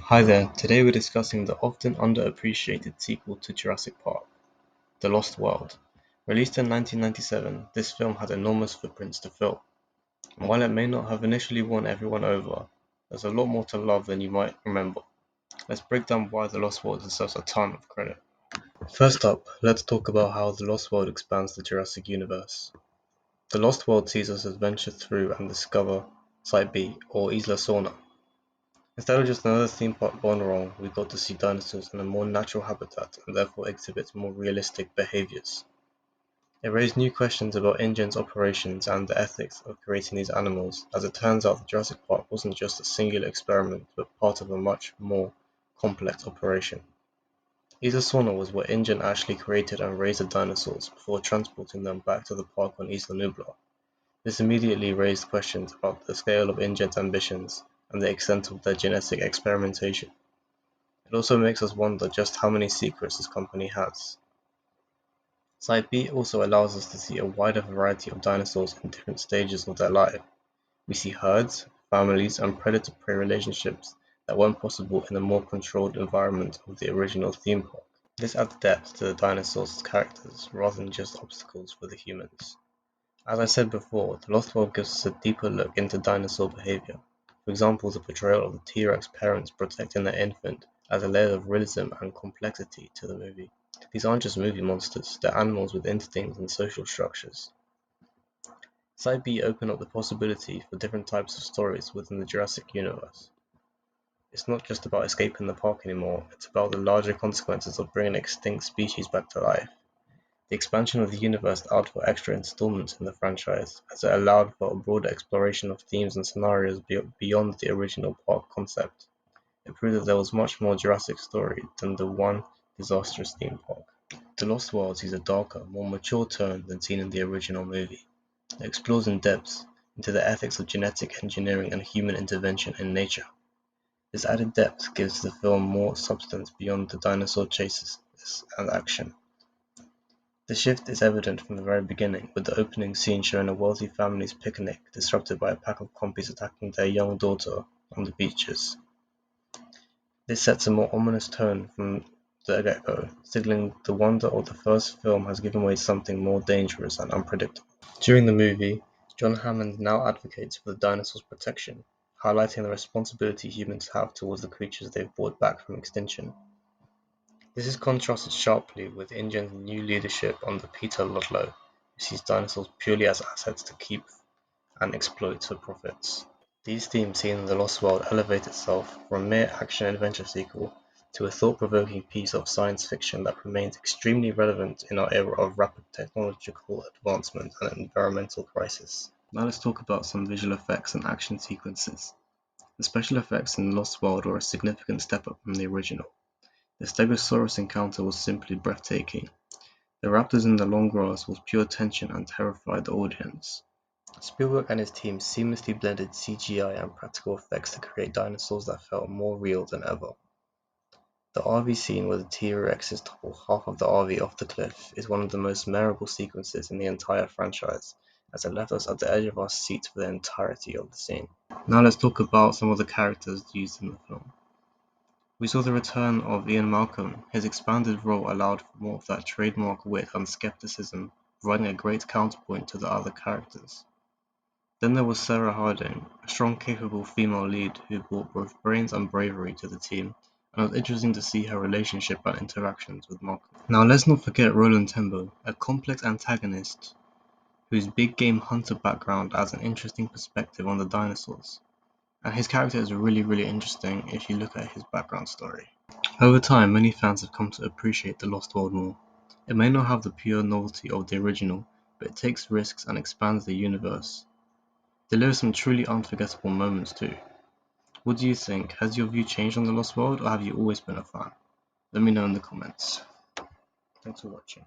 Hi there, today we're discussing the often underappreciated sequel to Jurassic Park, The Lost World. Released in 1997, this film had enormous footprints to fill, and while it may not have initially won everyone over, there's a lot more to love than you might remember. Let's break down why The Lost World deserves a ton of credit. First up, let's talk about how The Lost World expands the Jurassic universe. The Lost World sees us adventure through and discover Site B, or Isla Sorna. Instead of just another theme park gone wrong, we got to see dinosaurs in a more natural habitat and therefore exhibit more realistic behaviors. It raised new questions about InGen's operations and the ethics of creating these animals, as it turns out that Jurassic Park wasn't just a singular experiment but part of a much more complex operation. Isla Sorna was where InGen actually created and raised the dinosaurs before transporting them back to the park on Isla Nublar. This immediately raised questions about the scale of InGen's ambitions and the extent of their genetic experimentation. It also makes us wonder just how many secrets this company has. Site B also allows us to see a wider variety of dinosaurs in different stages of their life. We see herds, families, and predator-prey relationships that weren't possible in the more controlled environment of the original theme park. This adds depth to the dinosaurs' characters rather than just obstacles for the humans. As I said before, The Lost World gives us a deeper look into dinosaur behavior. For example, the portrayal of the T-Rex parents protecting their infant adds a layer of realism and complexity to the movie. These aren't just movie monsters, they're animals with instincts and social structures. Side B opened up the possibility for different types of stories within the Jurassic universe. It's not just about escaping the park anymore, it's about the larger consequences of bringing extinct species back to life. The expansion of the universe allowed for extra installments in the franchise, as it allowed for a broader exploration of themes and scenarios beyond the original park concept. It proved that there was much more Jurassic story than the one disastrous theme park. The Lost World sees a darker, more mature tone than seen in the original movie. It explores in depth into the ethics of genetic engineering and human intervention in nature. This added depth gives the film more substance beyond the dinosaur chases and action. The shift is evident from the very beginning, with the opening scene showing a wealthy family's picnic disrupted by a pack of compies attacking their young daughter on the beaches. This sets a more ominous tone from the get-go, signaling the wonder of the first film has given way to something more dangerous and unpredictable. During the movie, John Hammond now advocates for the dinosaurs' protection, highlighting the responsibility humans have towards the creatures they've brought back from extinction. This is contrasted sharply with InGen's new leadership under Peter Ludlow, who sees dinosaurs purely as assets to keep and exploit for profits. These themes seen in The Lost World elevate itself from a mere action-adventure sequel to a thought-provoking piece of science fiction that remains extremely relevant in our era of rapid technological advancement and environmental crisis. Now let's talk about some visual effects and action sequences. The special effects in The Lost World were a significant step up from the original. The Stegosaurus encounter was simply breathtaking. The raptors in the long grass was pure tension and terrified the audience. Spielberg and his team seamlessly blended CGI and practical effects to create dinosaurs that felt more real than ever. The RV scene where the T-Rexes topple half of the RV off the cliff is one of the most memorable sequences in the entire franchise, as it left us at the edge of our seats for the entirety of the scene. Now let's talk about some of the characters used in the film. We saw the return of Ian Malcolm. His expanded role allowed for more of that trademark wit and skepticism, providing a great counterpoint to the other characters. Then there was Sarah Harding, a strong, capable female lead who brought both brains and bravery to the team, and it was interesting to see her relationship and interactions with Malcolm. Now let's not forget Roland Tembo, a complex antagonist whose big game hunter background adds an interesting perspective on the dinosaurs. And his character is really interesting if you look at his background story. Over time, many fans have come to appreciate The Lost World more. It may not have the pure novelty of the original, but it takes risks and expands the universe. Delivers some truly unforgettable moments too. What do you think? Has your view changed on The Lost World, or have you always been a fan? Let me know in the comments. Thanks for watching.